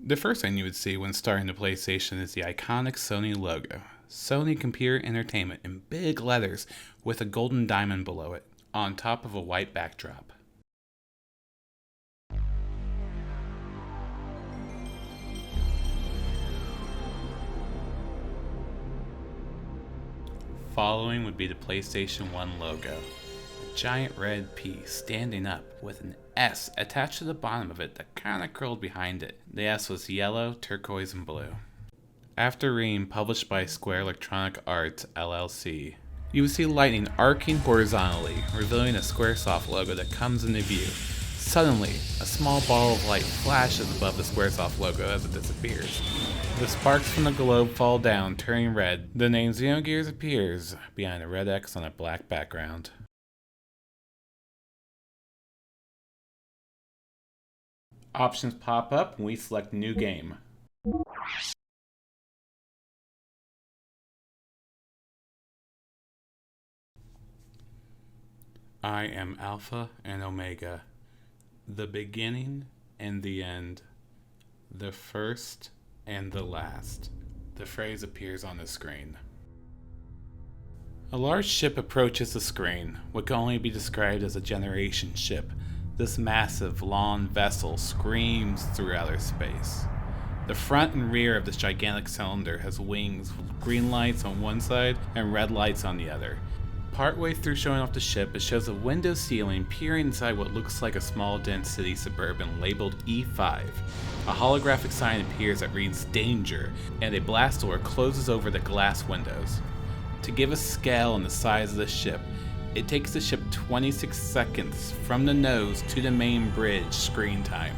The first thing you would see when starting the PlayStation is the iconic Sony logo. Sony Computer Entertainment in big letters with a golden diamond below it, on top of a white backdrop. Following would be the PlayStation 1 logo. A giant red P standing up with an S attached to the bottom of it that kinda curled behind it. The S was yellow, turquoise, and blue. After reading published by Square Electronic Arts LLC, you would see lightning arcing horizontally, revealing a Squaresoft logo that comes into view. Suddenly, a small ball of light flashes above the Squaresoft logo as it disappears. The sparks from the globe fall down, turning red. The name Xenogears appears behind a red X on a black background. Options pop up when we select New Game. I am Alpha and Omega, the beginning and the end, the first and the last. The phrase appears on the screen. A large ship approaches the screen, what can only be described as a generation ship. This massive, long vessel screams through outer space. The front and rear of this gigantic cylinder has wings with green lights on one side and red lights on the other. Partway through showing off the ship, it shows a window ceiling peering inside what looks like a small dense city suburban labeled E5. A holographic sign appears that reads Danger, and a blast door closes over the glass windows. To give a scale on the size of the ship, it takes the ship 26 seconds from the nose to the main bridge screen time.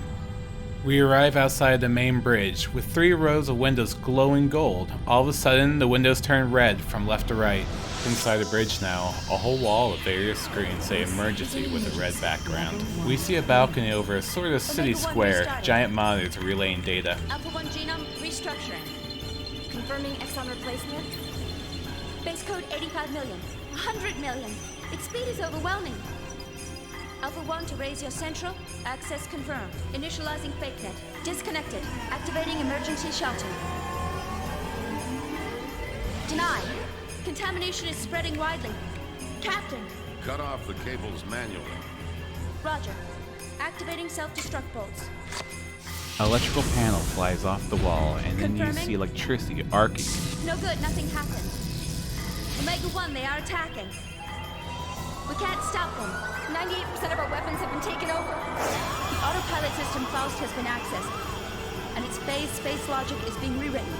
We arrive outside the main bridge with 3 rows of windows glowing gold. All of a sudden, the windows turn red from left to right. Inside the bridge now, a whole wall of various screens say emergency with a red background. We see a balcony over a sort of city square, giant monitors relaying data. Alpha 1 genome restructuring. Confirming exon replacement. Base code 85 million. 100 million. Its speed is overwhelming. Alpha 1 to raise your central. Access confirmed. Initializing fake net. Disconnected. Activating emergency shelter. Denied. Contamination is spreading widely. Captain. Cut off the cables manually. Roger. Activating self-destruct bolts. Electrical panel flies off the wall, and then you see electricity arcing. No good, nothing happened. Omega 1, they are attacking. We can't stop them. 98% of our weapons have been taken over. The autopilot system Faust has been accessed, and its phase space logic is being rewritten.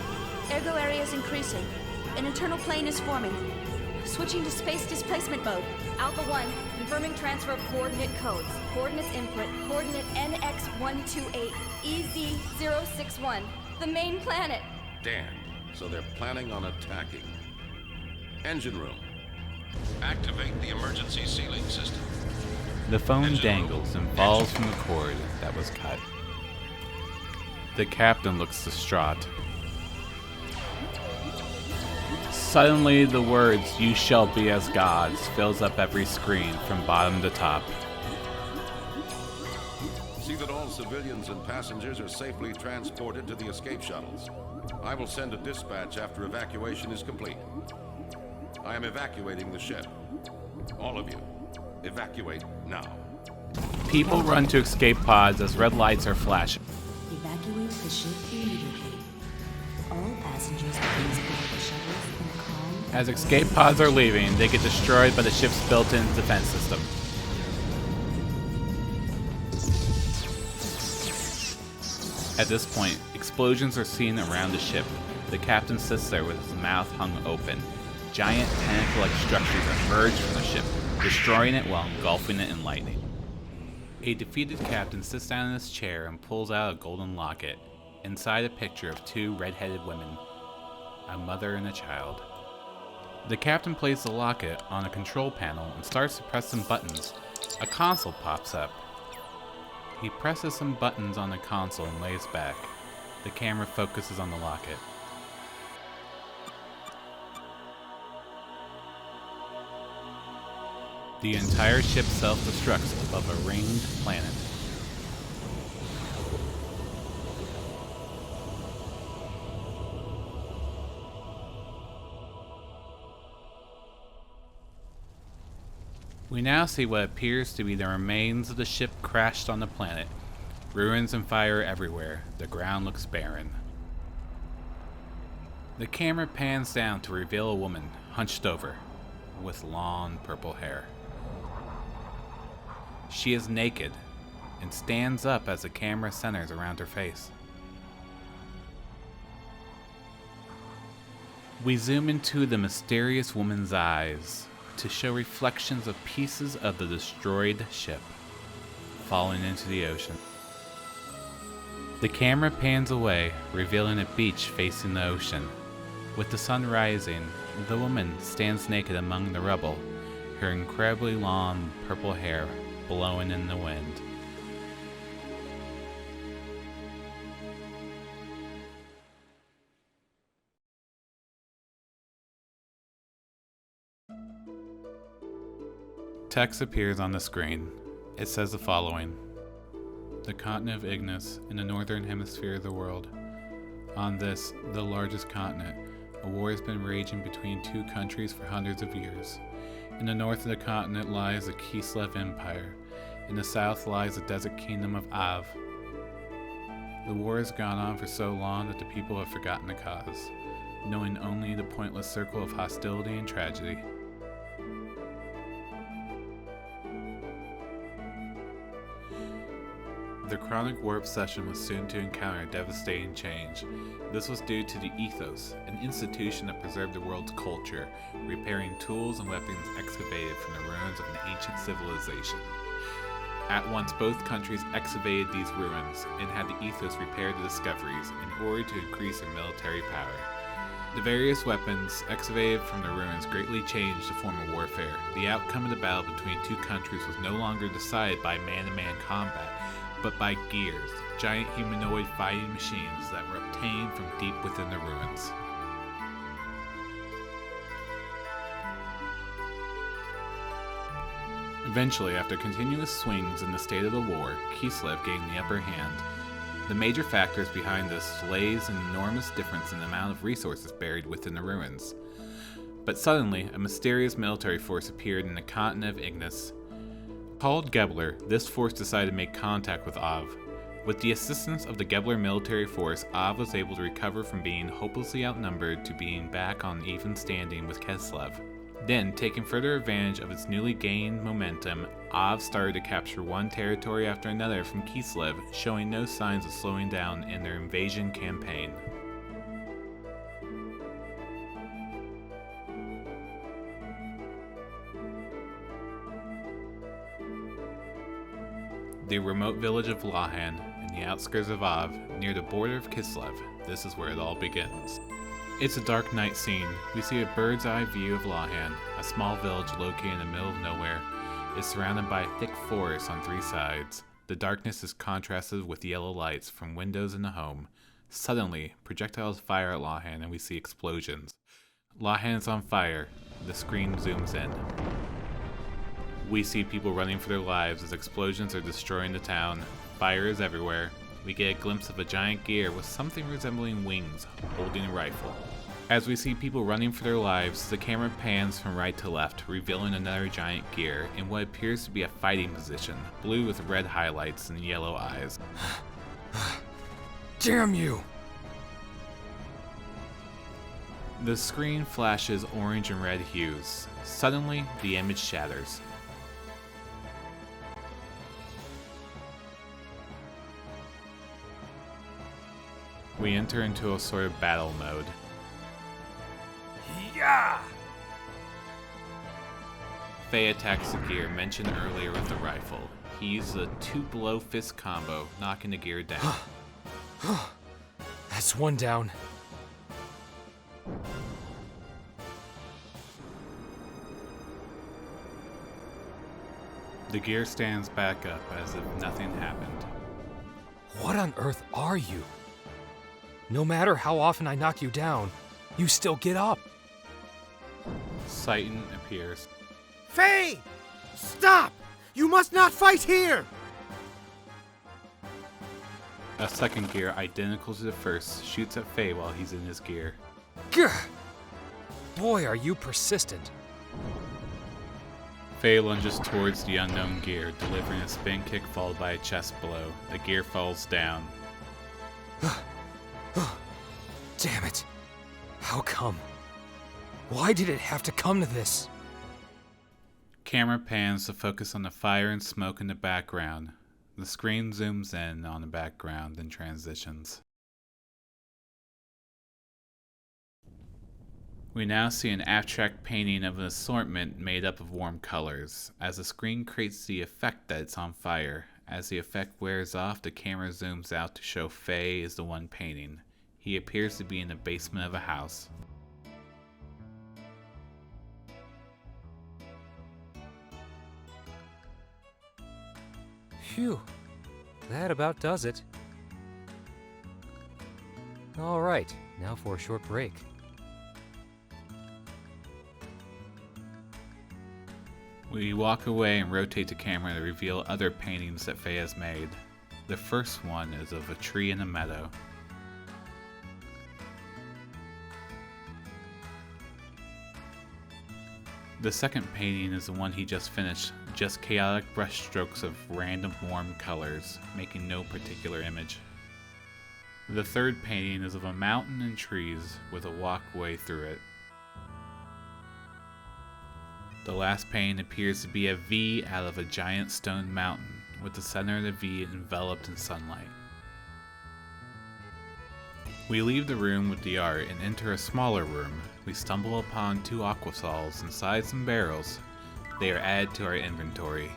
Ergo area is increasing. An internal plane is forming. Switching to space displacement mode. Alpha 1, confirming transfer of coordinate codes. Coordinates input, coordinate NX128, EZ061. The main planet. Damn. So they're planning on attacking. Engine room. Activate the emergency sealing system. The phone dangles and falls from the cord that was cut. The captain looks distraught. Suddenly, the words, "You shall be as gods," fills up every screen from bottom to top. See that all civilians and passengers are safely transported to the escape shuttles. I will send a dispatch after evacuation is complete. I am evacuating the ship. All of you, evacuate now. People run to escape pods as red lights are flashing. Evacuate the ship immediately. All passengers please board the shuttles in calm. As escape pods are leaving, they get destroyed by the ship's built-in defense system. At this point, explosions are seen around the ship. The captain sits there with his mouth hung open. Giant tentacle-like structures emerge from the ship, destroying it while engulfing it in lightning. A defeated captain sits down in his chair and pulls out a golden locket. Inside a picture of 2 red-headed women, a mother and a child. The captain places the locket on a control panel and starts to press some buttons. A console pops up. He presses some buttons on the console and lays back. The camera focuses on the locket. The entire ship self-destructs above a ringed planet. We now see what appears to be the remains of the ship crashed on the planet. Ruins and fire everywhere. The ground looks barren. The camera pans down to reveal a woman, hunched over, with long purple hair. She is naked, and stands up as the camera centers around her face. We zoom into the mysterious woman's eyes to show reflections of pieces of the destroyed ship falling into the ocean. The camera pans away, revealing a beach facing the ocean. With the sun rising, the woman stands naked among the rubble, her incredibly long purple hair blowing in the wind. Text appears on the screen. It says the following. The continent of Ignis, in the northern hemisphere of the world. On this, the largest continent, a war has been raging between two countries for hundreds of years. In the north of the continent lies the Kislev Empire. In the south lies the desert kingdom of Av. The war has gone on for so long that the people have forgotten the cause, knowing only the pointless circle of hostility and tragedy. The Chronic Warp session was soon to encounter devastating change. This was due to the Ethos, an institution that preserved the world's culture, repairing tools and weapons excavated from the ruins of an ancient civilization. At once, both countries excavated these ruins and had the Ethos repair the discoveries in order to increase their military power. The various weapons excavated from the ruins greatly changed the form of warfare. The outcome of the battle between two countries was no longer decided by man-to-man combat, but by gears, giant humanoid fighting machines that were obtained from deep within the ruins. Eventually, after continuous swings in the state of the war, Kislev gained the upper hand. The major factors behind this lays an enormous difference in the amount of resources buried within the ruins. But suddenly, a mysterious military force appeared in the continent of Ignis. Called Gebler, this force decided to make contact with Av. With the assistance of the Gebler military force, Av was able to recover from being hopelessly outnumbered to being back on even standing with Kislev. Then, taking further advantage of its newly gained momentum, Av started to capture one territory after another from Kislev, showing no signs of slowing down in their invasion campaign. The remote village of Lahan, in the outskirts of Av, near the border of Kislev, this is where it all begins. It's a dark night scene. We see a bird's eye view of Lahan, a small village located in the middle of nowhere. It's surrounded by a thick forest on three sides. The darkness is contrasted with yellow lights from windows in the home. Suddenly, projectiles fire at Lahan and we see explosions. Lahan is on fire. The screen zooms in. We see people running for their lives as explosions are destroying the town. Fire is everywhere. We get a glimpse of a giant gear with something resembling wings, holding a rifle. As we see people running for their lives, the camera pans from right to left, revealing another giant gear in what appears to be a fighting position, blue with red highlights and yellow eyes. Damn you! The screen flashes orange and red hues. Suddenly, the image shatters. We enter into a sort of battle mode. Yeah! Faye attacks the gear mentioned earlier with the rifle. He uses a two-blow fist combo, knocking the gear down. That's one down. The gear stands back up as if nothing happened. What on earth are you? No matter how often I knock you down, you still get up. Citan appears. Faye! Stop! You must not fight here! A second gear, identical to the first, shoots at Faye while he's in his gear. Gah! Boy, are you persistent. Faye lunges towards the unknown gear, delivering a spin kick followed by a chest blow. The gear falls down. Damn it. How come? Why did it have to come to this? Camera pans to focus on the fire and smoke in the background. The screen zooms in on the background and transitions. We now see an abstract painting of an assortment made up of warm colors, as the screen creates the effect that it's on fire. As the effect wears off, the camera zooms out to show Faye is the one painting. He appears to be in the basement of a house. Phew. That about does it. Alright, now for a short break. We walk away and rotate the camera to reveal other paintings that Faye has made. The first one is of a tree in a meadow. The second painting is the one he just finished, just chaotic brushstrokes of random warm colors, making no particular image. The third painting is of a mountain and trees with a walkway through it. The last painting appears to be a V out of a giant stone mountain, with the center of the V enveloped in sunlight. We leave the room with the art and enter a smaller room. We stumble upon 2 aquasols inside some barrels. They are added to our inventory.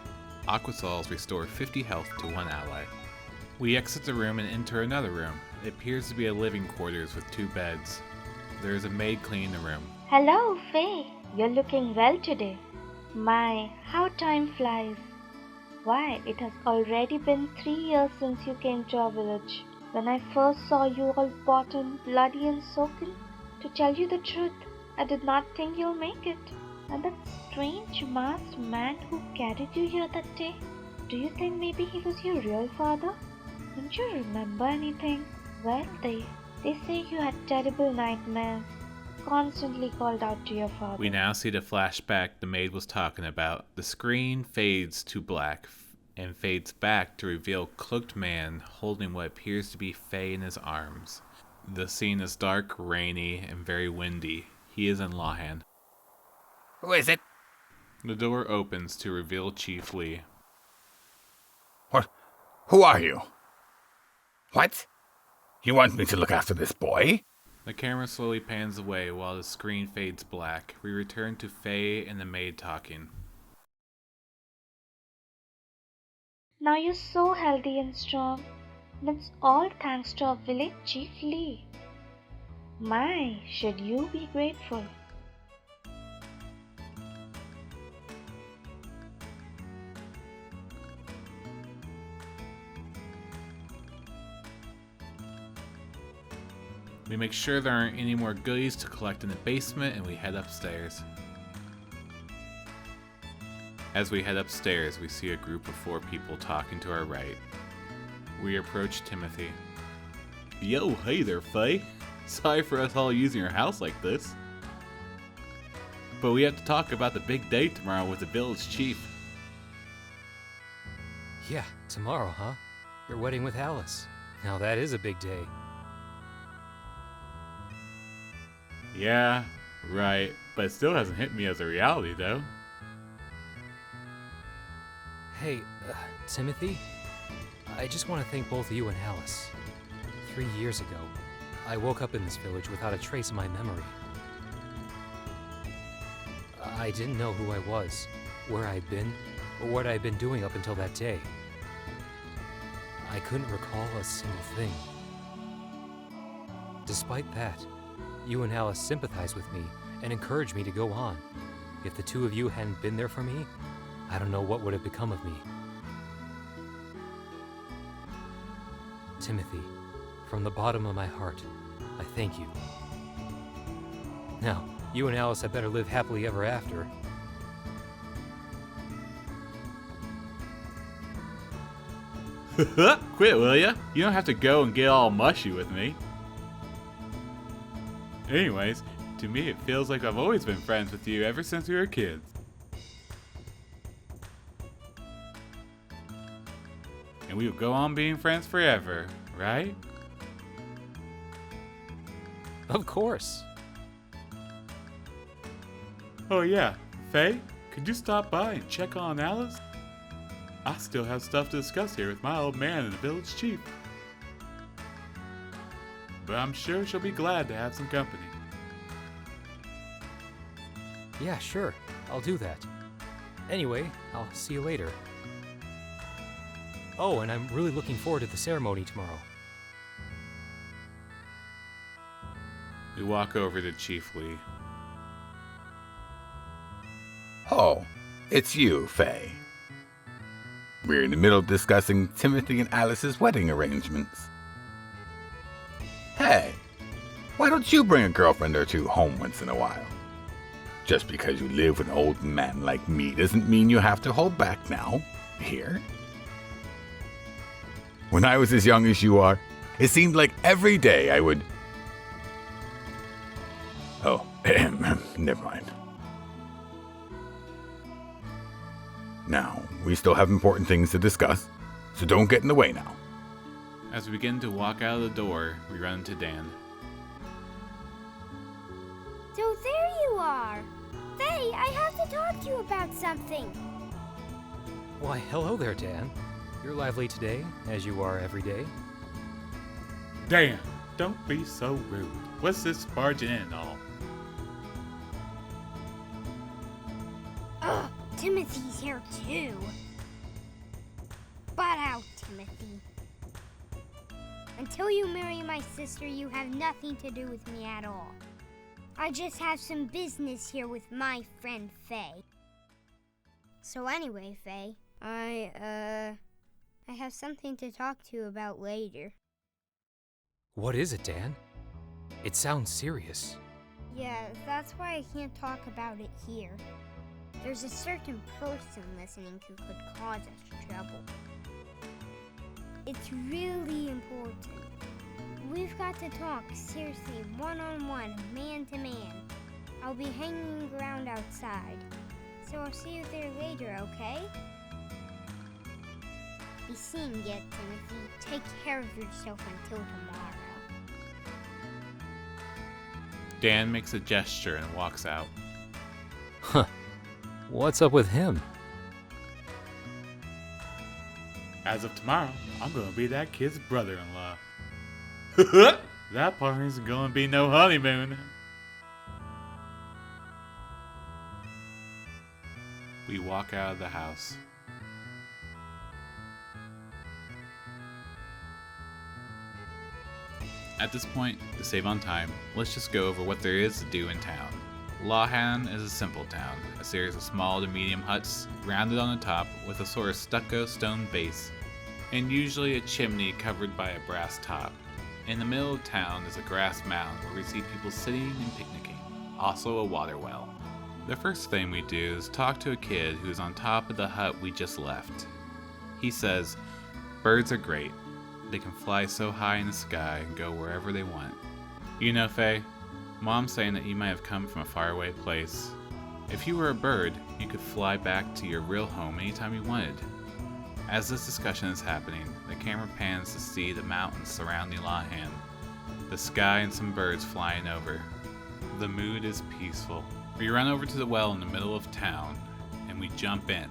Aquasols restore 50 health to 1 ally. We exit the room and enter another room. It appears to be a living quarters with 2 beds. There is a maid cleaning the room. Hello, Faye. You're looking well today. My, how time flies. Why, it has already been 3 years since you came to our village. When I first saw you all bottom, bloody and soaken, to tell you the truth, I did not think you'll make it. And that strange masked man who carried you here that day, do you think maybe he was your real father? Don't you remember anything? Well, they say you had terrible nightmares. Constantly called out to your father. We now see the flashback the maid was talking about. The screen fades to black and fades back to reveal a cloaked man holding what appears to be Faye in his arms. The scene is dark, rainy, and very windy. He is in Lawhand. Who is it? The door opens to reveal Chief Lee. What? Who are you? What? You want me to look after this boy? The camera slowly pans away while the screen fades black. We return to Faye and the maid talking. Now you're so healthy and strong. And it's all thanks to our village chief Lee. My, should you be grateful. We make sure there aren't any more goodies to collect in the basement and we head upstairs. As we head upstairs, we see a group of 4 people talking to our right. We approach Timothy. Yo, hey there, Faye. Sorry for us all using your house like this. But we have to talk about the big day tomorrow with the village chief. Yeah, tomorrow, huh? Your wedding with Alyce. Now that is a big day. Yeah, right. But it still hasn't hit me as a reality, though. Hey, Timothy? I just want to thank both you and Alyce. 3 years ago, I woke up in this village without a trace of my memory. I didn't know who I was, where I'd been, or what I'd been doing up until that day. I couldn't recall a single thing. Despite that, you and Alyce sympathized with me and encouraged me to go on. If the 2 of you hadn't been there for me, I don't know what would have become of me. Timothy, from the bottom of my heart, I thank you. Now, you and Alyce had better live happily ever after. Quit, will ya? You don't have to go and get all mushy with me. Anyways, to me it feels like I've always been friends with you ever since we were kids. and we will go on being friends forever, right? Of course. Oh yeah, Faye, could you stop by and check on Alyce? I still have stuff to discuss here with my old man and the village chief. But I'm sure she'll be glad to have some company. Yeah, sure. I'll do that. Anyway, I'll see you later. Oh, and I'm really looking forward to the ceremony tomorrow. We walk over to Chief Lee. Oh, it's you, Faye. We're in the middle of discussing Timothy and Alyce's wedding arrangements. Hey, why don't you bring a girlfriend or two home once in a while? Just because you live with an old man like me doesn't mean you have to hold back now, here. When I was as young as you are, it seemed like every day I would... Oh, never mind. Now, we still have important things to discuss, so don't get in the way now. As we begin to walk out of the door, we run into Dan. So there you are! Faye, I have to talk to you about something! Why, hello there, Dan. You're lively today, as you are every day. Dan, don't be so rude. What's this barging in and all? Ugh, Timothy's here too. Butt out, Timothy. Until you marry my sister, you have nothing to do with me at all. I just have some business here with my friend Faye. So anyway, Faye, I have something to talk to you about later. What is it, Dan? It sounds serious. Yeah, that's why I can't talk about it here. There's a certain person listening who could cause us trouble. It's really important. We've got to talk seriously, one-on-one, man-to-man. I'll be hanging around outside, so I'll see you there later, okay? Be seeing you, Timothy. Take care of yourself until tomorrow. Dan makes a gesture and walks out. Huh. What's up with him? As of tomorrow, I'm gonna be that kid's brother-in-law. That part isn't gonna be no honeymoon. We walk out of the house. At this point, to save on time, let's just go over what there is to do in town. Lawhan is a simple town, a series of small to medium huts, rounded on the top with a sort of stucco stone base, and usually a chimney covered by a brass top. In the middle of town is a grass mound where we see people sitting and picnicking, also a water well. The first thing we do is talk to a kid who's on top of the hut we just left. He says, "Birds are great. They can fly so high in the sky and go wherever they want. You know, Faye, Mom's saying that you might have come from a faraway place. If you were a bird, you could fly back to your real home anytime you wanted." As this discussion is happening, the camera pans to see the mountains surrounding Lawhan, the sky and some birds flying over. The mood is peaceful. We run over to the well in the middle of town, and we jump in.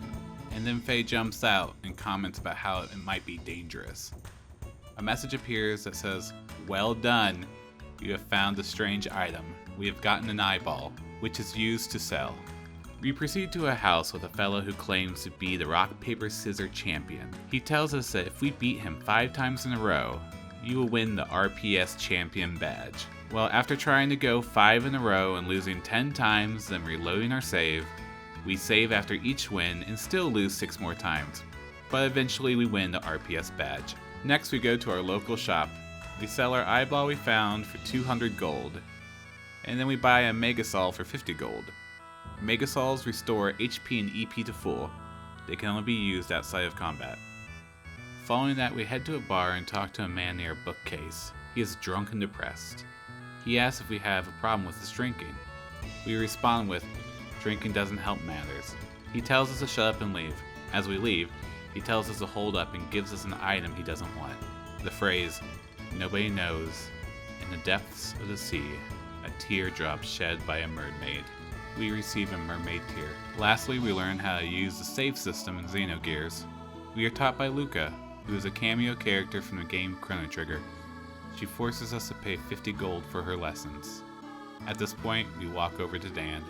And then Faye jumps out and comments about how it might be dangerous. A message appears that says, "Well done. You have found a strange item. We have gotten an eyeball, which is used to sell." We proceed to a house with a fellow who claims to be the rock, paper, scissors champion. He tells us that if we beat him 5 times in a row, you will win the RPS champion badge. Well, after trying to go 5 in a row and losing 10 times, then reloading our save, we save after each win and still lose 6 more times. But eventually we win the RPS badge. Next we go to our local shop. We sell our eyeball we found for 200 gold. And then we buy a Megasol for 50 gold. Megasols restore HP and EP to full. They can only be used outside of combat. Following that, we head to a bar and talk to a man near a bookcase. He is drunk and depressed. He asks if we have a problem with his drinking. We respond with, "Drinking doesn't help matters." He tells us to shut up and leave. As we leave, He tells us to hold up and gives us an item he doesn't want. The phrase, "Nobody knows," in the depths of the sea, a teardrop shed by a mermaid. We receive a mermaid tear. Lastly, we learn how to use the save system in Xenogears. We are taught by Luca, who is a cameo character from the game Chrono Trigger. She forces us to pay 50 gold for her lessons. At this point, we walk over to Dan.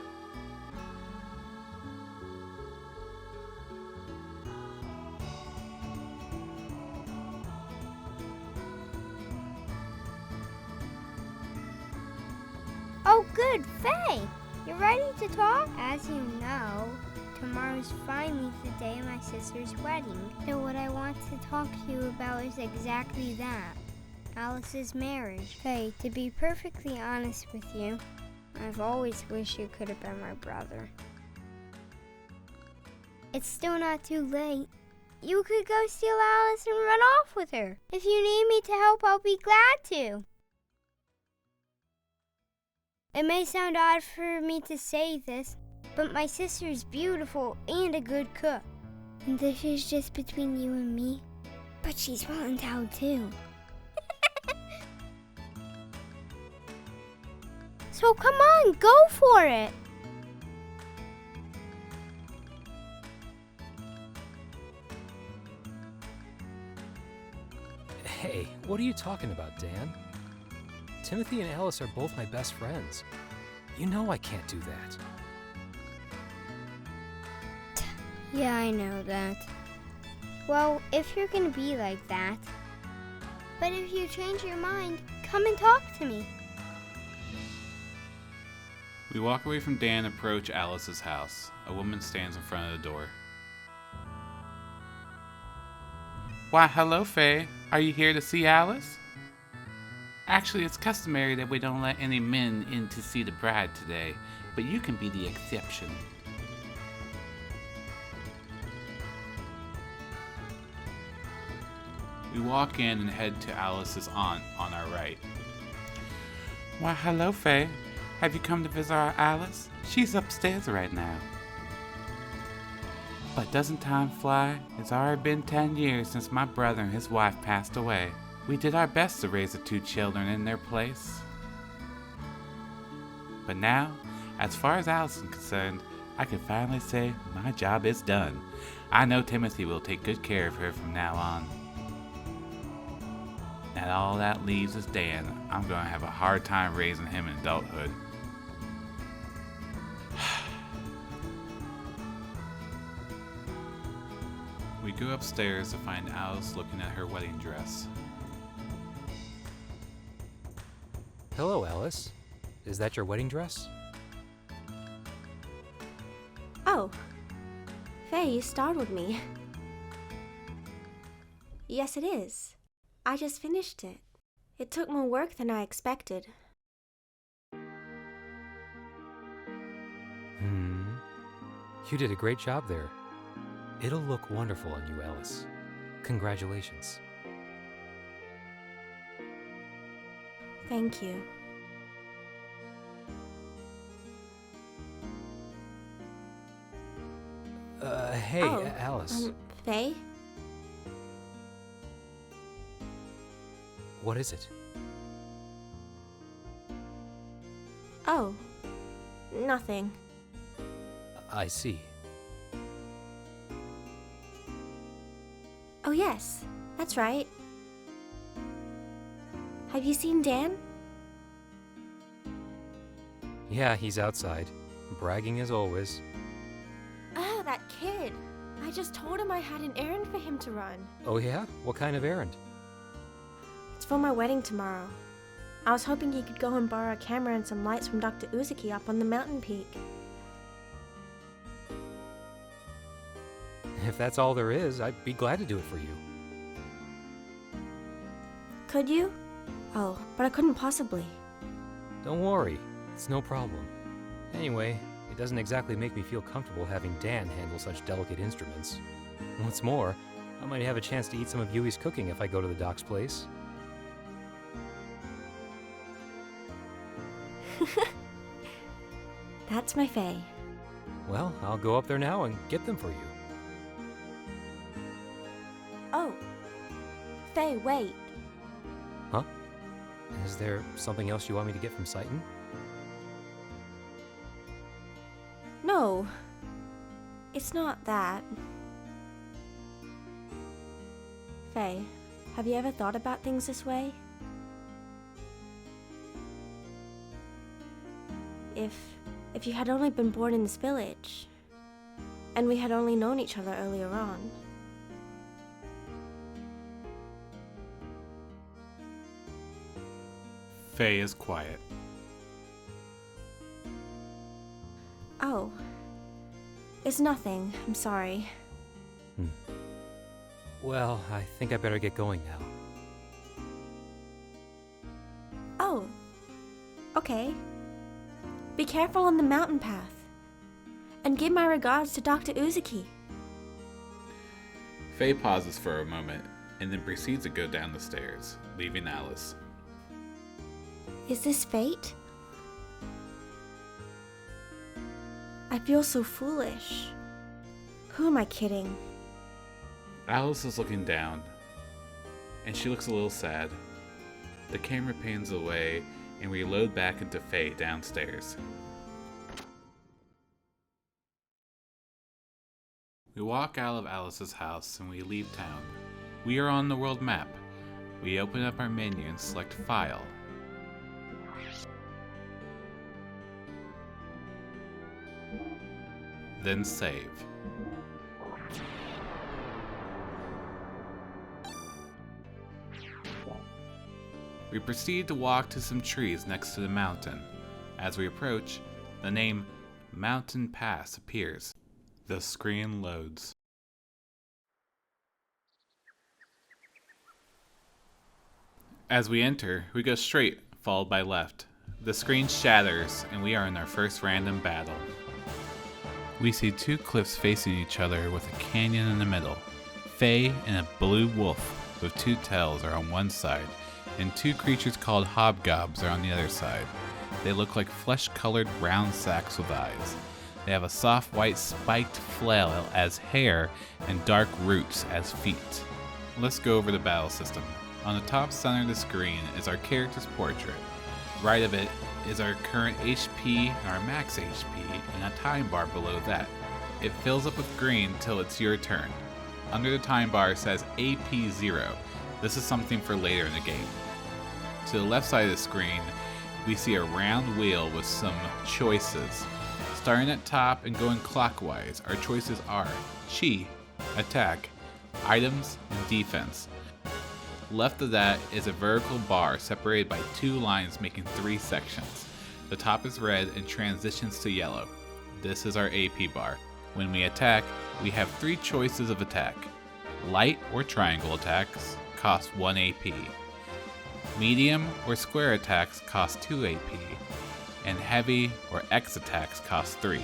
Oh, good, Faye! You're ready to talk? As you know, tomorrow's finally the day of my sister's wedding. So what I want to talk to you about is exactly that. Alyce's marriage. Faye, to be perfectly honest with you, I've always wished you could have been my brother. It's still not too late. You could go steal Alyce and run off with her. If you need me to help, I'll be glad to. It may sound odd for me to say this, but my sister's beautiful and a good cook. And this is just between you and me, but she's well endowed too. So come on, go for it! Hey, what are you talking about, Dan? Timothy and Alyce are both my best friends. You know I can't do that. Yeah, I know that. Well, if you're gonna be like that. But if you change your mind, come and talk to me. We walk away from Dan and approach Alyce's house. A woman stands in front of the door. Why, hello, Faye. Are you here to see Alyce? Actually, it's customary that we don't let any men in to see the bride today, but you can be the exception. We walk in and head to Alyce's aunt on our right. Why, hello, Faye. Have you come to visit our Alyce? She's upstairs right now. But doesn't time fly? It's already been 10 years since my brother and his wife passed away. We did our best to raise the two children in their place. But now, as far as Alyce is concerned, I can finally say my job is done. I know Timothy will take good care of her from now on. And all that leaves is Dan. I'm going to have a hard time raising him in adulthood. We go upstairs to find Alyce looking at her wedding dress. Hello, Alyce. Is that your wedding dress? Oh. Faye, you startled me. Yes, it is. I just finished it. It took more work than I expected. You did a great job there. It'll look wonderful on you, Alyce. Congratulations. Thank you. Hey, Alyce. Faye? What is it? Oh, nothing. I see. Oh yes, that's right. Have you seen Dan? Yeah, he's outside, bragging as always. Oh, that kid. I just told him I had an errand for him to run. Oh yeah? What kind of errand? It's for my wedding tomorrow. I was hoping he could go and borrow a camera and some lights from Dr. Uzuki up on the mountain peak. If that's all there is, I'd be glad to do it for you. Could you? Oh, but I couldn't possibly. Don't worry, it's no problem. Anyway, it doesn't exactly make me feel comfortable having Dan handle such delicate instruments. What's more, I might have a chance to eat some of Yui's cooking if I go to the doc's place. That's my Faye. Well, I'll go up there now and get them for you. Faye, wait. Huh? Is there something else you want me to get from Citan? No. It's not that. Faye, have you ever thought about things this way? If you had only been born in this village, and we had only known each other earlier on. Faye is quiet. Oh. It's nothing. I'm sorry. Well, I think I better get going now. Oh. Okay. Be careful on the mountain path. And give my regards to Dr. Uzuki. Faye pauses for a moment and then proceeds to go down the stairs, leaving Alyce. Is this fate? I feel so foolish. Who am I kidding? Alyce is looking down, and she looks a little sad. The camera pans away, and we load back into Faye downstairs. We walk out of Alyce's house, and we leave town. We are on the world map. We open up our menu and select File. Then save. We proceed to walk to some trees next to the mountain. As we approach, the name Mountain Pass appears. The screen loads. As we enter, we go straight, followed by left. The screen shatters, and we are in our first random battle. We see two cliffs facing each other with a canyon in the middle. Faye and a blue wolf with two tails are on one side, and two creatures called hobgobs are on the other side. They look like flesh-colored brown sacks with eyes. They have a soft white spiked flail as hair and dark roots as feet. Let's go over the battle system. On the top center of the screen is our character's portrait. Right of it is our current HP and our max HP, and a time bar below that. It fills up with green till it's your turn. Under the time bar says AP 0. This is something for later in the game. To the left side of the screen, we see a round wheel with some choices. Starting at top and going clockwise, our choices are Chi, attack, items, and defense. Left of that is a vertical bar separated by two lines making three sections. The top is red and transitions to yellow. This is our AP bar. When we attack, we have three choices of attack. Light or triangle attacks cost 1 AP. Medium or square attacks cost 2 AP. And heavy or X attacks cost 3.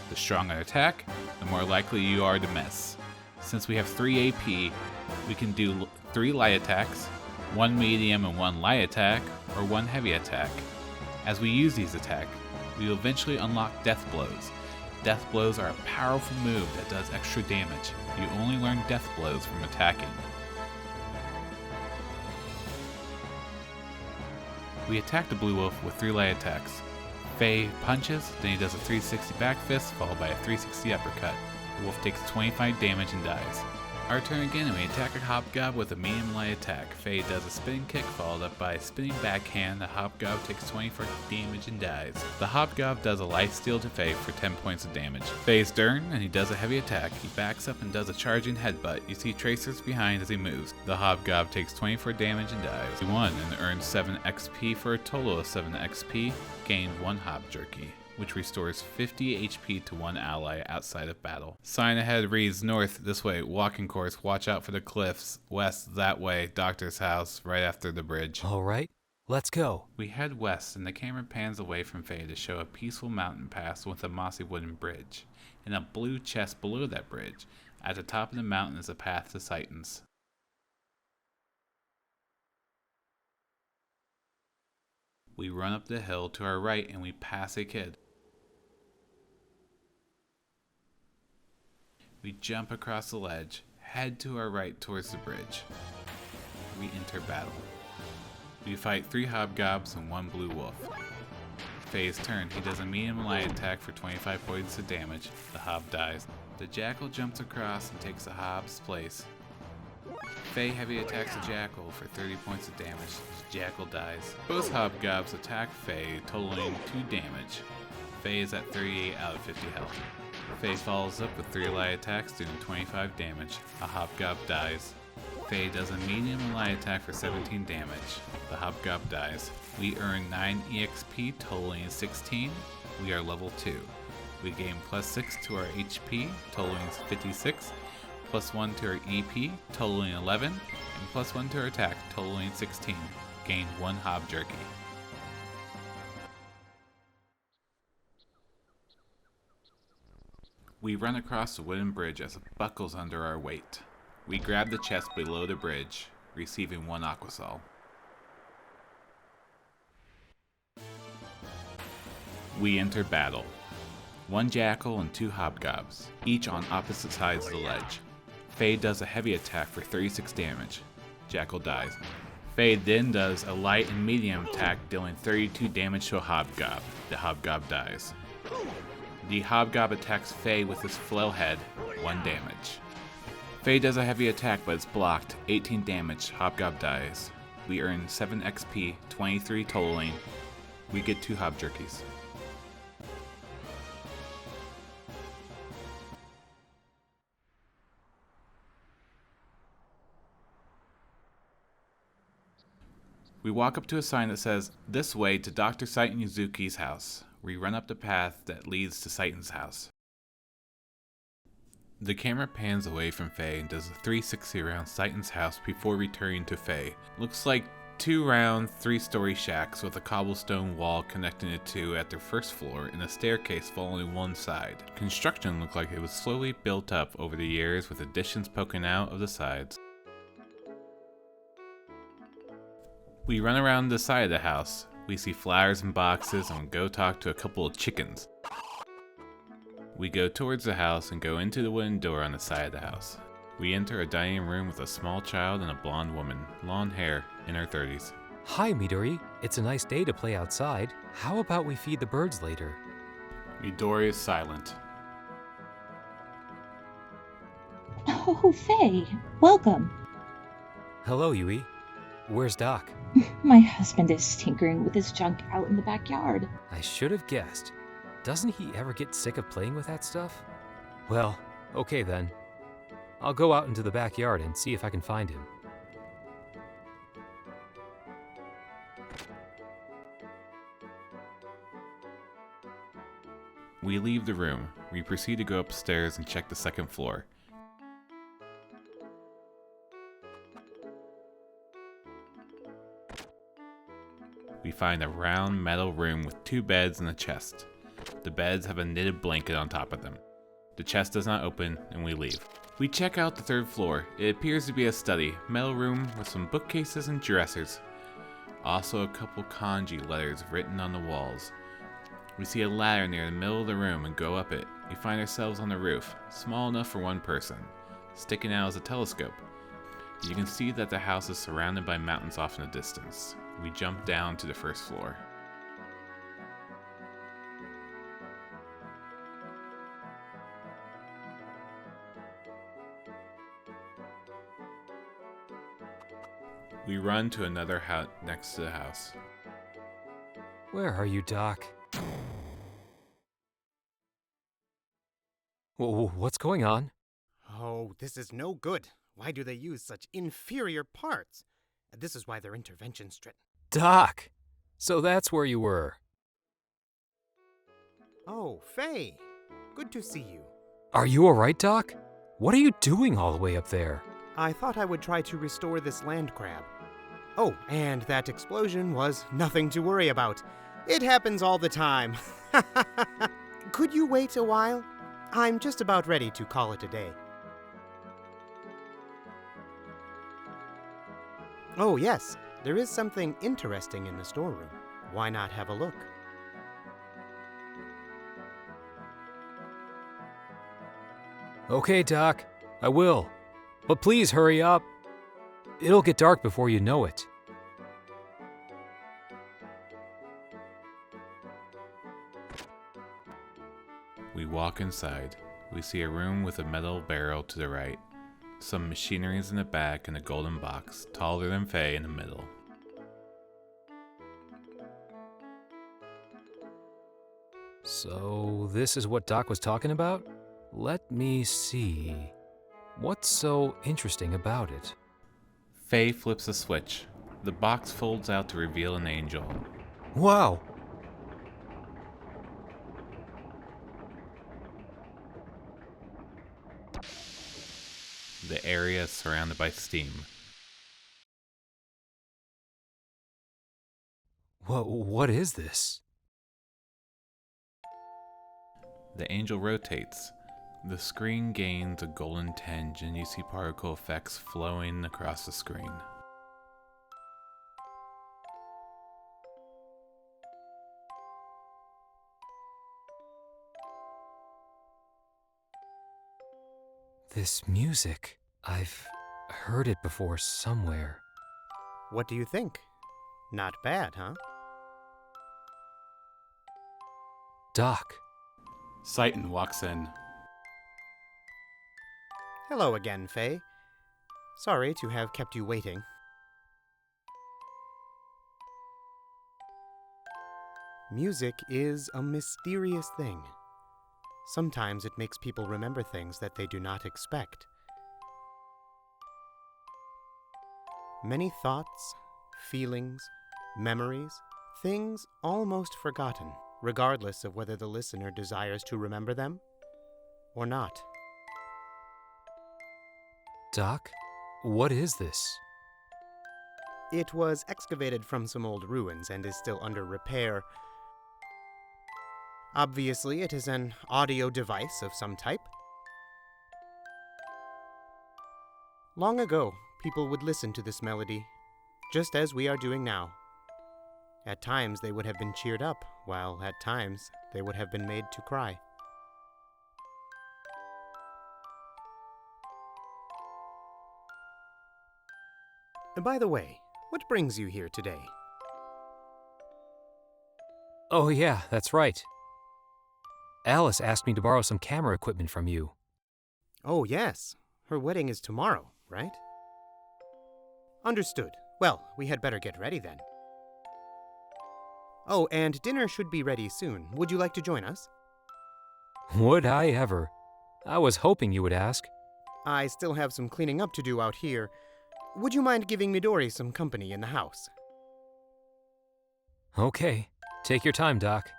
The stronger the attack, the more likely you are to miss. Since we have 3 AP, we can do 3 light attacks, 1 medium and 1 light attack, or 1 heavy attack. As we use these attacks, we will eventually unlock Death Blows. Death Blows are a powerful move that does extra damage. You only learn Death Blows from attacking. We attack the Blue Wolf with 3 light attacks. Faye punches, then he does a 360 back fist followed by a 360 uppercut. The wolf takes 25 damage and dies. Our turn again, and we attack a hobgob with a medium light attack. Faye does a spinning kick followed up by a spinning backhand. The hobgob takes 24 damage and dies. The hobgob does a lifesteal to Faye for 10 points of damage. Faye's turn, and he does a heavy attack. He backs up and does a charging headbutt. You see tracers behind as he moves. The hobgob takes 24 damage and dies. He won and earned 7 XP for a total of 7 XP. Gained 1 hob jerky, which restores 50 HP to 1 ally outside of battle. Sign ahead reads north, this way, walking course, watch out for the cliffs, west, that way, doctor's house, right after the bridge. Alright, let's go. We head west and the camera pans away from Faye to show a peaceful mountain pass with a mossy wooden bridge, and a blue chest below that bridge. At the top of the mountain is a path to Citan's. We run up the hill to our right and we pass a kid. We jump across the ledge, head to our right towards the bridge. we enter battle. We fight 3 hobgobs and 1 blue wolf. Faye's turn. He does a medium light attack for 25 points of damage. The hob dies. The jackal jumps across and takes the hob's place. Faye heavy attacks the jackal for 30 points of damage. The jackal dies. Both hobgobs attack Faye, totaling 2 damage. Faye is at 38 out of 50 health. Faye follows up with 3 light attacks, doing 25 damage. A hobgob dies. Faye does a medium light attack for 17 damage. The hobgob dies. We earn 9 EXP, totaling 16. We are level 2. We gain plus 6 to our HP, totaling 56, plus 1 to our EP, totaling 11, and plus 1 to our attack, totaling 16. Gain 1 hob jerky. We run across the wooden bridge as it buckles under our weight. We grab the chest below the bridge, receiving 1 aquasol. We enter battle. 1 jackal and 2 hobgobs, each on opposite sides of the ledge. Faye does a heavy attack for 36 damage. Jackal dies. Faye then does a light and medium attack, dealing 32 damage to a hobgob. The hobgob dies. The hobgob attacks Faye with his flail head, 1 damage. Faye does a heavy attack but it's blocked, 18 damage, hobgob dies. We earn 7 XP, 23 totaling. We get 2 hob jerkies. We walk up to a sign that says, "This way to Dr. Citan Yuzuki's house." We run up the path that leads to Citan's house. The camera pans away from Faye and does a 360 around Citan's house before returning to Faye. Looks like 2 round, 3-story shacks with a cobblestone wall connecting the 2 at their first floor and a staircase following one side. Construction looked like it was slowly built up over the years with additions poking out of the sides. We run around the side of the house. We see flowers and boxes and go talk to a couple of chickens. We go towards the house and go into the wooden door on the side of the house. We enter a dining room with a small child and a blonde woman, long hair, in her 30s. Hi, Midori. It's a nice day to play outside. How about we feed the birds later? Midori is silent. Oh, Faye, welcome. Hello, Yui. Where's Doc? My husband is tinkering with his junk out in the backyard. I should have guessed. Doesn't he ever get sick of playing with that stuff? Well, okay then. I'll go out into the backyard and see if I can find him. We leave the room. We proceed to go upstairs and check the 2nd floor. We find a round metal room with 2 beds and a chest. The beds have a knitted blanket on top of them. The chest does not open, and we leave. We check out the 3rd floor. It appears to be a study, metal room with some bookcases and dressers. Also a couple kanji letters written on the walls. We see a ladder near the middle of the room and go up it. We find ourselves on the roof, small enough for 1 person. Sticking out is a telescope. You can see that the house is surrounded by mountains off in the distance. We jump down to the 1st floor. We run to another hut next to the house. Where are you, Doc? What's going on? Oh, this is no good. Why do they use such inferior parts? This is why their intervention's strict. Doc! So that's where you were. Oh, Faye. Good to see you. Are you alright, Doc? What are you doing all the way up there? I thought I would try to restore this land crab. Oh, and that explosion was nothing to worry about. It happens all the time. Could you wait a while? I'm just about ready to call it a day. Oh, yes. There is something interesting in the storeroom. Why not have a look? Okay, Doc. I will. But please hurry up. It'll get dark before you know it. We walk inside. We see a room with a metal barrel to the right. Some machinery is in the back and a golden box, taller than Faye, in the middle. So, this is what Doc was talking about? Let me see. What's so interesting about it? Faye flips a switch. The box folds out to reveal an angel. Wow! The area is surrounded by steam. What is this? The angel rotates. The screen gains a golden tinge and you see particle effects flowing across the screen. This music. I've heard it before somewhere. What do you think? Not bad, huh? Doc. Citan walks in. Hello again, Faye. Sorry to have kept you waiting. Music is a mysterious thing. Sometimes it makes people remember things that they do not expect. Many thoughts, feelings, memories, things almost forgotten, regardless of whether the listener desires to remember them or not. Doc, what is this? It was excavated from some old ruins and is still under repair. Obviously, it is an audio device of some type. Long ago, people would listen to this melody, just as we are doing now. At times, they would have been cheered up, while at times, they would have been made to cry. And by the way, what brings you here today? Oh yeah, that's right. Alyce asked me to borrow some camera equipment from you. Oh yes, her wedding is tomorrow, right? Understood. Well, we had better get ready then. Oh, and dinner should be ready soon. Would you like to join us? Would I ever? I was hoping you would ask. I still have some cleaning up to do out here. Would you mind giving Midori some company in the house? Okay, take your time, Doc.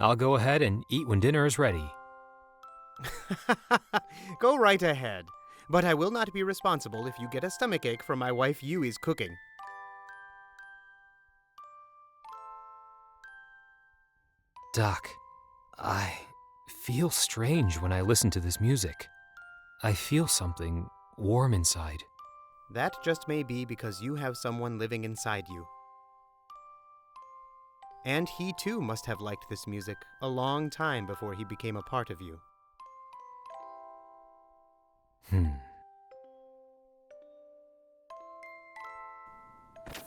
I'll go ahead and eat when dinner is ready. Go right ahead. But I will not be responsible if you get a stomachache from my wife Yui's cooking. Doc, I feel strange when I listen to this music. I feel something warm inside. That just may be because you have someone living inside you. And he too must have liked this music a long time before he became a part of you.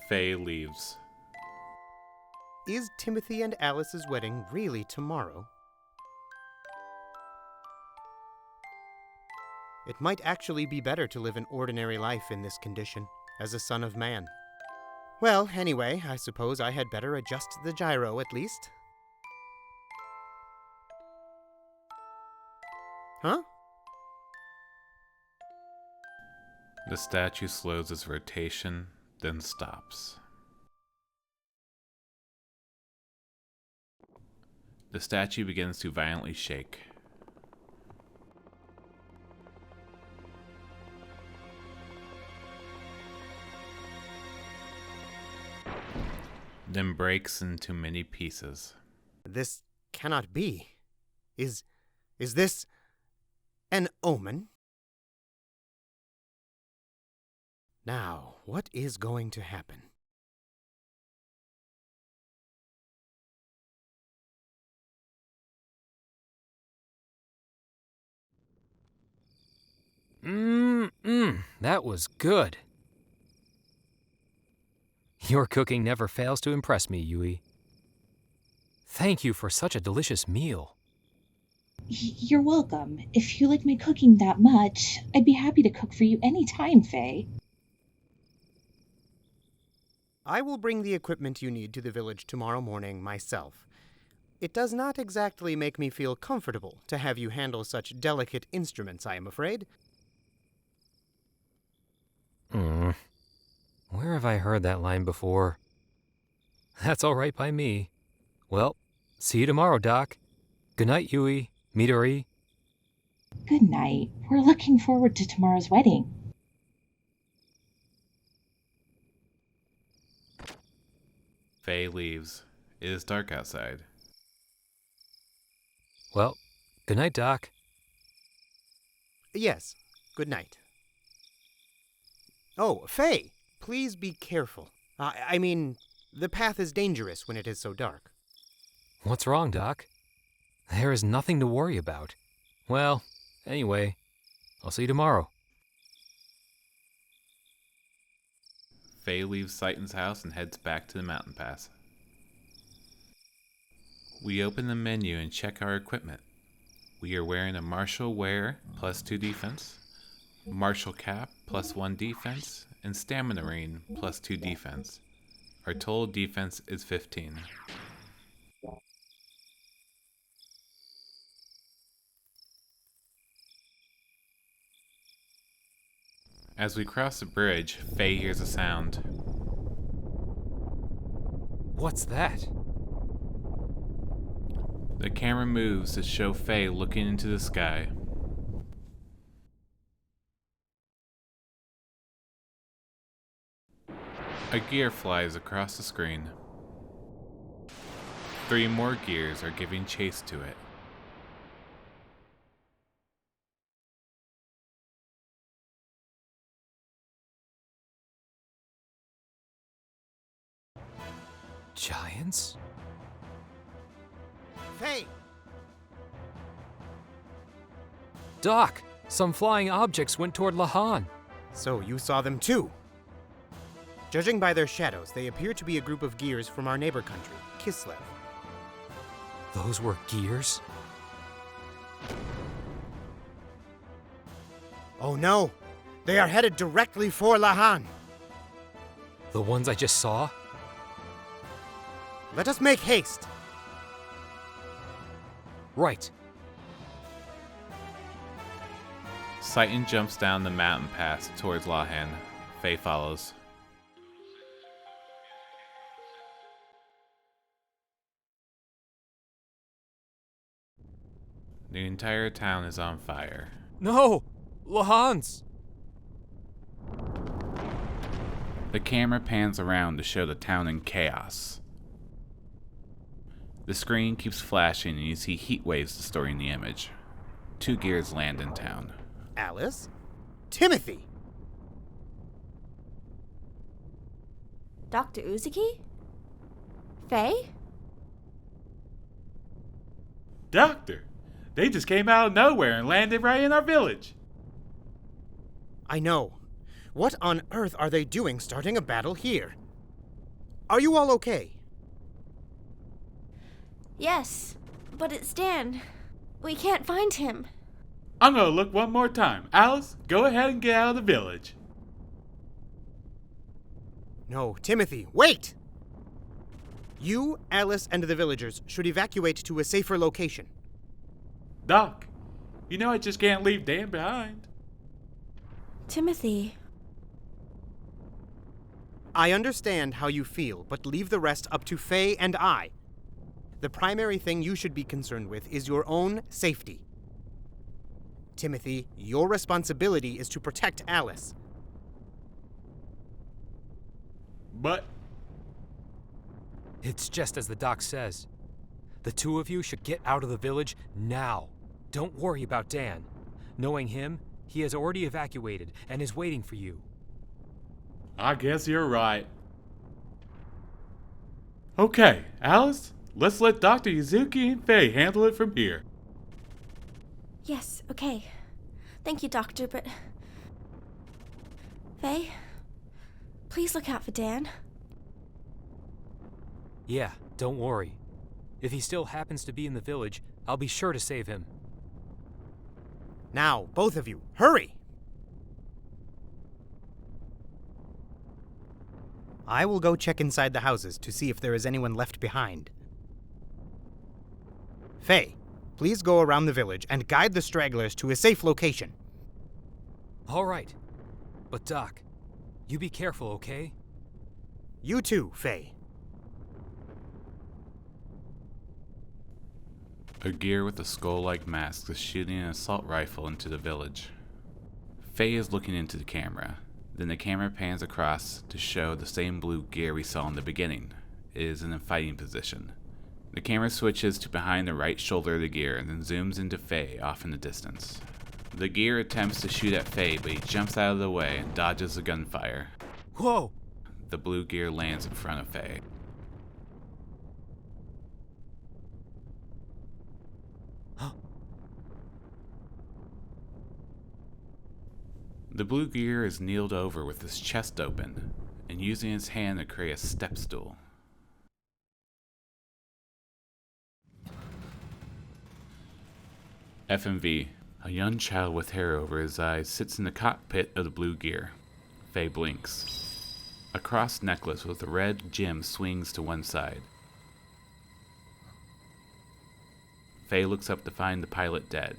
Faye leaves. Is Timothy and Alyce's wedding really tomorrow? It might actually be better to live an ordinary life in this condition, as a son of man. Well, anyway, I suppose I had better adjust the gyro at least. Huh? The statue slows its rotation, then stops. The statue begins to violently shake. Then breaks into many pieces. This cannot be. Is this an omen? Now, what is going to happen? that was good. Your cooking never fails to impress me, Yui. Thank you for such a delicious meal. You're welcome. If you like my cooking that much, I'd be happy to cook for you anytime, Faye. I will bring the equipment you need to the village tomorrow morning myself. It does not exactly make me feel comfortable to have you handle such delicate instruments, I am afraid. Where have I heard that line before? That's all right by me. Well, see you tomorrow, Doc. Good night, Yui, Midori. Good night. We're looking forward to tomorrow's wedding. Faye leaves. It is dark outside. Well, good night, Doc. Yes, good night. Oh, Faye, please be careful. I mean, the path is dangerous when it is so dark. What's wrong, Doc? There is nothing to worry about. Well, anyway, I'll see you tomorrow. Faye leaves Citan's house and heads back to the mountain pass. We open the menu and check our equipment. We are wearing a martial wear plus 2 defense, martial cap plus 1 defense, and stamina ring plus 2 defense. Our total defense is 15. As we cross the bridge, Faye hears a sound. What's that? The camera moves to show Faye looking into the sky. A gear flies across the screen. 3 more gears are giving chase to it. Giants? Faye! Doc, some flying objects went toward Lahan. So you saw them too? Judging by their shadows, they appear to be a group of gears from our neighbor country, Kislev. Those were gears? Oh no! They are headed directly for Lahan! The ones I just saw? Let us make haste! Right. Citan jumps down the mountain pass towards Lahan. Faye follows. The entire town is on fire. No! Lahan's! The camera pans around to show the town in chaos. The screen keeps flashing and you see heat waves distorting the image. 2 gears land in town. Alyce? Timothy! Dr. Uzuki? Faye? Doctor! They just came out of nowhere and landed right in our village. I know. What on earth are they doing starting a battle here? Are you all okay? Yes, but it's Dan. We can't find him. I'm gonna look one more time. Alyce, go ahead and get out of the village. No, Timothy, wait! You, Alyce, and the villagers should evacuate to a safer location. Doc, you know I just can't leave Dan behind. Timothy. I understand how you feel, but leave the rest up to Faye and I. The primary thing you should be concerned with is your own safety. Timothy, your responsibility is to protect Alyce. But It's just as the doc says. The 2 of you should get out of the village now. Don't worry about Dan. Knowing him, he has already evacuated and is waiting for you. I guess you're right. Okay, Alyce, let's let Dr. Yuzuki and Faye handle it from here. Yes, okay. Thank you, Doctor, but Faye, please look out for Dan. Yeah, don't worry. If he still happens to be in the village, I'll be sure to save him. Now, both of you, hurry! I will go check inside the houses to see if there is anyone left behind. Faye, please go around the village and guide the stragglers to a safe location. All right. But Doc, you be careful, okay? You too, Faye. A gear with a skull-like mask is shooting an assault rifle into the village. Faye is looking into the camera. Then the camera pans across to show the same blue gear we saw in the beginning. It is in a fighting position. The camera switches to behind the right shoulder of the gear and then zooms into Faye off in the distance. The gear attempts to shoot at Faye, but he jumps out of the way and dodges the gunfire. Whoa! The blue gear lands in front of Faye. The blue gear is kneeled over with his chest open and using his hand to create a step stool. FMV, a young child with hair over his eyes, sits in the cockpit of the blue gear. Faye blinks. A cross necklace with a red gem swings to one side. Faye looks up to find the pilot dead.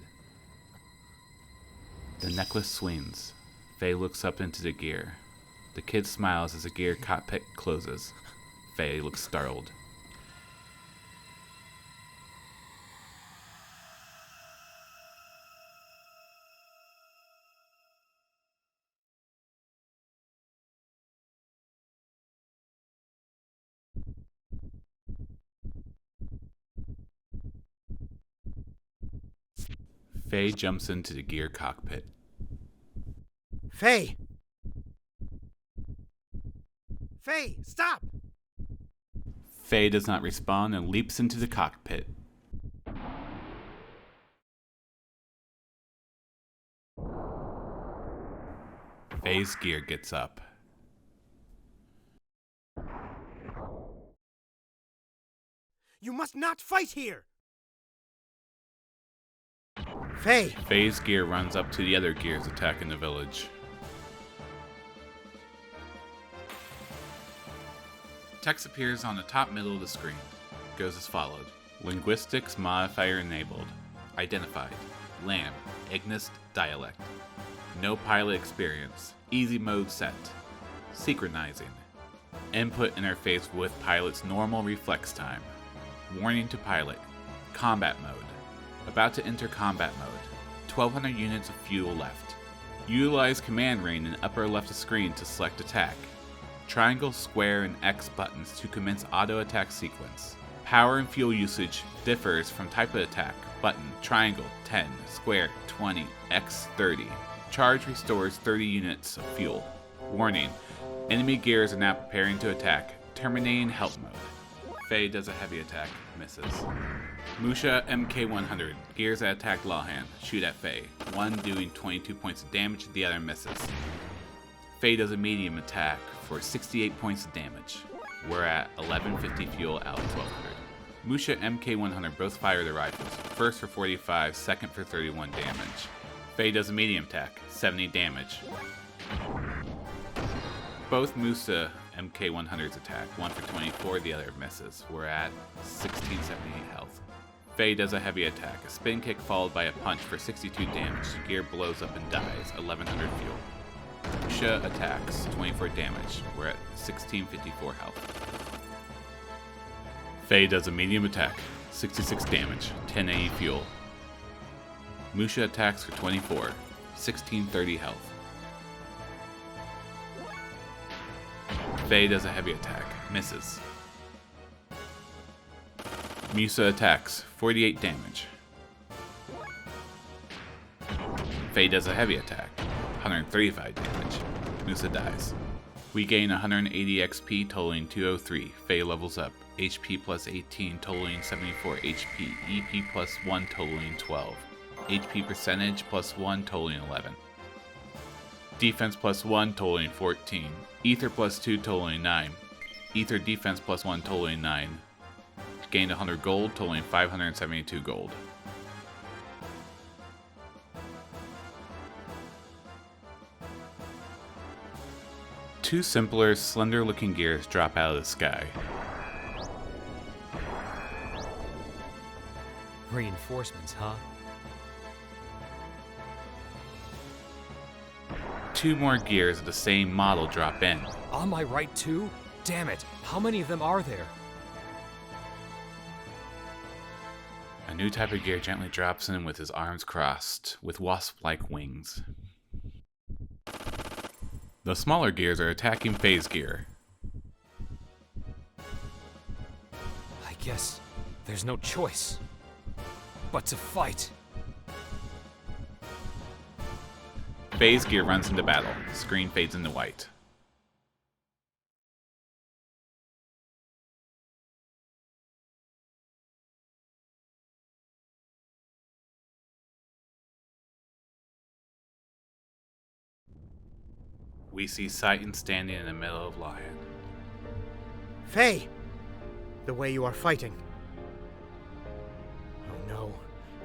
The necklace swings. Faye looks up into the gear. The kid smiles as the gear cockpit closes. Faye looks startled. Faye jumps into the gear cockpit. Faye! Faye, stop! Faye does not respond and leaps into the cockpit. Faye's gear gets up. You must not fight here! Faye! Faye's gear runs up to the other gears attacking the village. Text appears on the top middle of the screen. It goes as followed. Linguistics modifier enabled. Identified. Lamb. Ignis dialect. No pilot experience. Easy mode set. Synchronizing. Input interface with pilot's normal reflex time. Warning to pilot. Combat mode. About to enter combat mode. 1200 units of fuel left. Utilize command ring in upper left of screen to select attack. Triangle, square, and X buttons to commence auto attack sequence. Power and fuel usage differs from type of attack. Button, triangle, 10, square, 20, X, 30. Charge restores 30 units of fuel. Warning, enemy gears are now preparing to attack. Terminating help mode. Faye does a heavy attack, misses. Musha MK100, gears that attack Lawhan, shoot at Faye. One doing 22 points of damage, the other misses. Faye does a medium attack for 68 points of damage. We're at 1150 fuel out of 1200. Musha MK100 both fire their rifles, first for 45, second for 31 damage. Faye does a medium attack, 70 damage. Both Musa MK100s attack, one for 24, the other misses. We're at 1678 health. Faye does a heavy attack, a spin kick followed by a punch for 62 damage. Gear blows up and dies, 1100 fuel. Musha attacks, 24 damage. We're at 1654 health. Faye does a medium attack, 66 damage, 1080 fuel. Musha attacks for 24, 1630 health. Faye does a heavy attack, misses. Musa attacks, 48 damage. Faye does a heavy attack, 135 damage. Musa dies. We gain 180 XP totaling 203. Faye levels up. HP plus 18 totaling 74 HP. EP plus 1 totaling 12. HP percentage plus 1 totaling 11. Defense plus 1 totaling 14. Ether plus 2 totaling 9. Ether defense plus 1 totaling 9. Gained 100 gold totaling 572 gold. Two simpler, slender-looking gears drop out of the sky. Reinforcements, huh? Two more gears of the same model drop in. On my right too? Damn it, how many of them are there? A new type of gear gently drops in with his arms crossed, with wasp-like wings. The smaller gears are attacking phase gear. I guess there's no choice but to fight. Phase gear runs into battle. Screen fades into white. We see Citan standing in the middle of Lion. Faye! The way you are fighting. Oh no,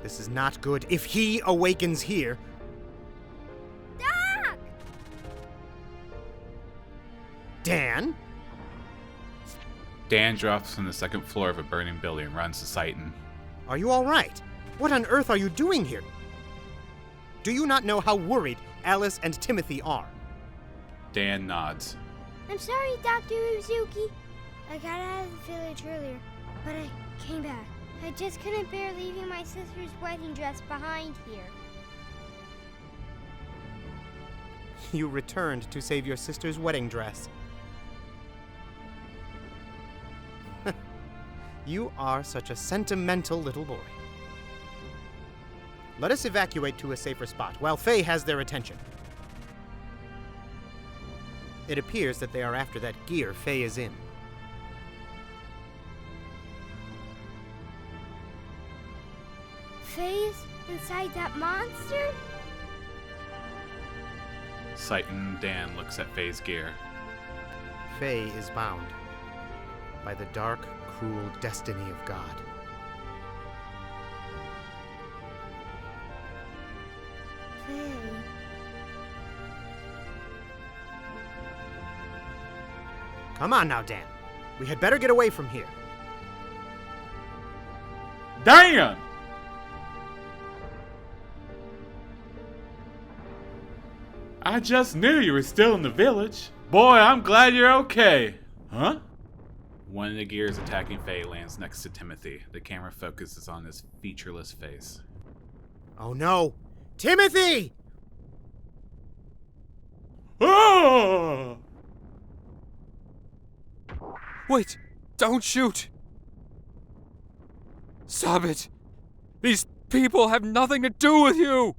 this is not good. If he awakens here... Doc! Dan? Dan drops from the second floor of a burning building and runs to Citan. Are you alright? What on earth are you doing here? Do you not know how worried Alyce and Timothy are? Dan nods. I'm sorry, Dr. Uzuki. I got out of the village earlier, but I came back. I just couldn't bear leaving my sister's wedding dress behind here. You returned to save your sister's wedding dress. You are such a sentimental little boy. Let us evacuate to a safer spot while Faye has their attention. It appears that they are after that gear Faye is in. Faye's inside that monster? Citan and Dan looks at Faye's gear. Faye is bound by the dark, cruel destiny of God. Faye. Come on now, Dan. We had better get away from here. Dan! I just knew you were still in the village. Boy, I'm glad you're okay. Huh? One of the gears attacking Faye lands next to Timothy. The camera focuses on his featureless face. Oh no! Timothy! Oh! Wait! Don't shoot! Stop it! These people have nothing to do with you!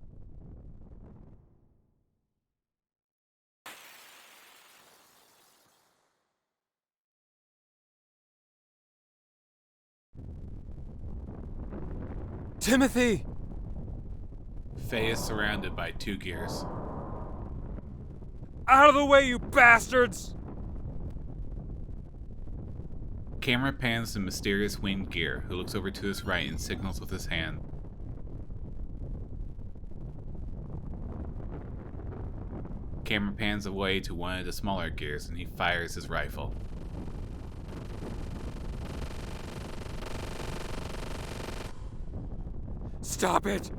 Timothy! Faye is surrounded by two gears. Out of the way, you bastards! Camera pans to mysterious winged gear, who looks over to his right and signals with his hand. Camera pans away to one of the smaller gears and he fires his rifle. Stop it!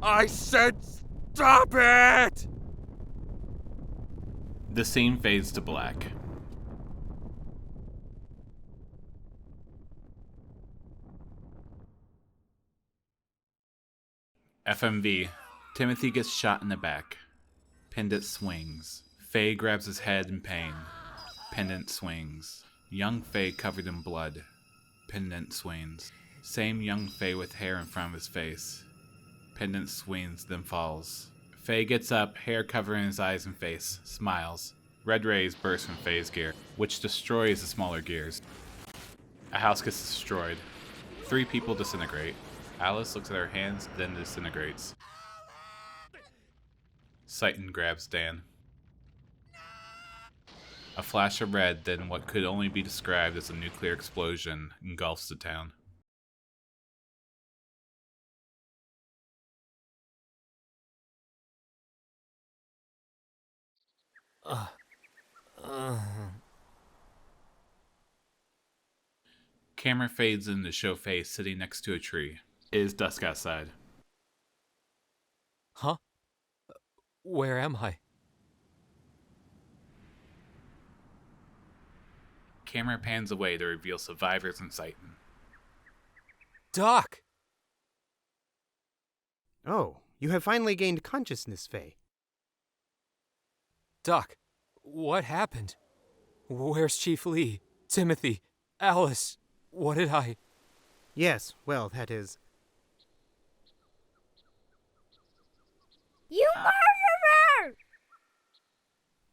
I said stop it! The scene fades to black. FMV. Timothy gets shot in the back. Pendant swings. Faye grabs his head in pain. Pendant swings. Young Faye covered in blood. Pendant swings. Same young Faye with hair in front of his face. Pendant swings, then falls. Faye gets up, hair covering his eyes and face, smiles. Red rays burst from Faye's gear, which destroys the smaller gears. A house gets destroyed. 3 people disintegrate. Alyce looks at her hands, then disintegrates. Citan grabs Dan. A flash of red, then what could only be described as a nuclear explosion engulfs the town. Camera fades in to show Faye sitting next to a tree. It is dusk outside. Huh? Where am I? Camera pans away to reveal survivors in Citan. Doc! Oh, you have finally gained consciousness, Faye. Doc, what happened? Where's Chief Lee? Timothy? Alyce? What did I... Yes, well, that is... You murderer!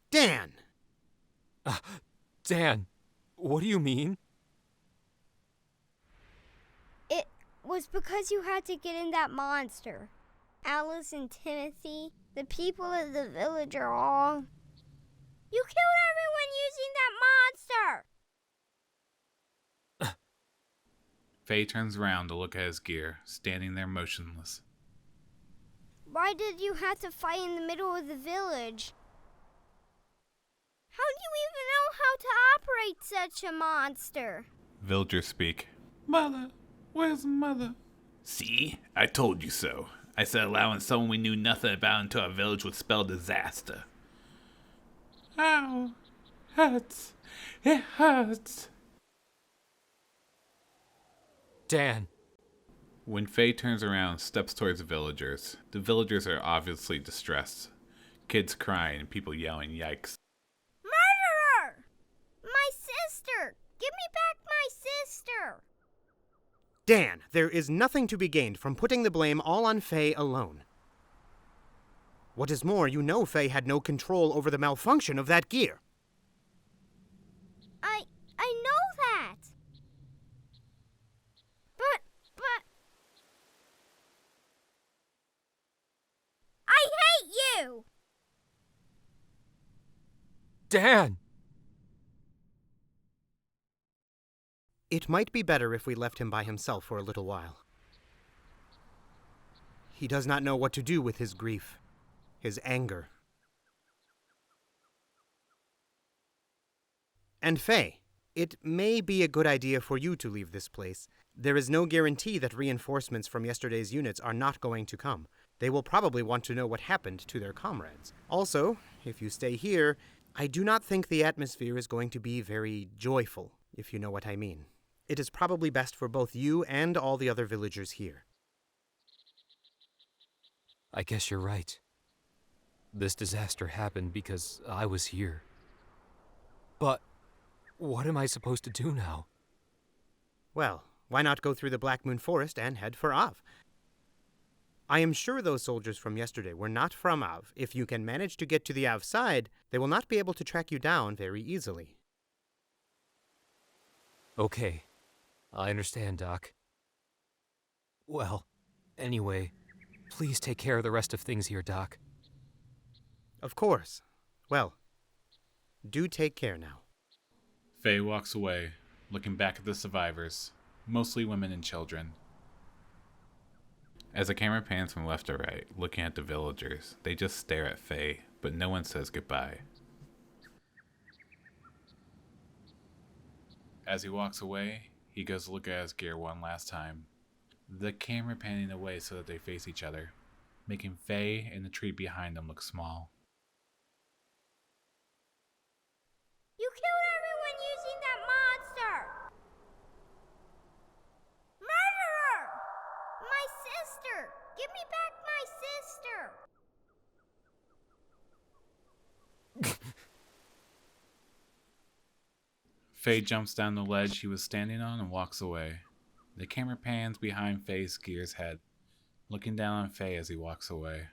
Dan! Dan, what do you mean? It was because you had to get in that monster. Alyce and Timothy, the people of the village are all... You killed everyone using that monster! Faye turns around to look at his gear, standing there motionless. Why did you have to fight in the middle of the village? How do you even know how to operate such a monster? Villagers speak. Mother, where's Mother? See? I told you so. I said allowing someone we knew nothing about into our village would spell disaster. Ow. Hurts. It hurts. Dan. When Faye turns around and steps towards the villagers are obviously distressed. Kids crying and people yelling, yikes. Murderer! My sister! Give me back my sister! Dan, there is nothing to be gained from putting the blame all on Faye alone. What is more, you know Faye had no control over the malfunction of that gear. I know that! But... I hate you! Dan! It might be better if we left him by himself for a little while. He does not know what to do with his grief, his anger. And Faye, it may be a good idea for you to leave this place. There is no guarantee that reinforcements from yesterday's units are not going to come. They will probably want to know what happened to their comrades. Also, if you stay here, I do not think the atmosphere is going to be very joyful, if you know what I mean. It is probably best for both you and all the other villagers here. I guess you're right. This disaster happened because I was here. But what am I supposed to do now? Well, why not go through the Black Moon Forest and head for Av? I am sure those soldiers from yesterday were not from Av. If you can manage to get to the Av side, they will not be able to track you down very easily. Okay. I understand, Doc. Well, anyway, please take care of the rest of things here, Doc. Of course. Well, do take care now. Faye walks away, looking back at the survivors, mostly women and children. As the camera pans from left to right, looking at the villagers, they just stare at Faye, but no one says goodbye. As he walks away, he goes to look at his gear one last time, the camera panning away so that they face each other, making Faye and the tree behind them look small. You killed everyone using that monster! Murderer! My sister! Give me back my sister! Faye jumps down the ledge he was standing on and walks away. The camera pans behind Faye's gear's head, looking down on Faye as he walks away.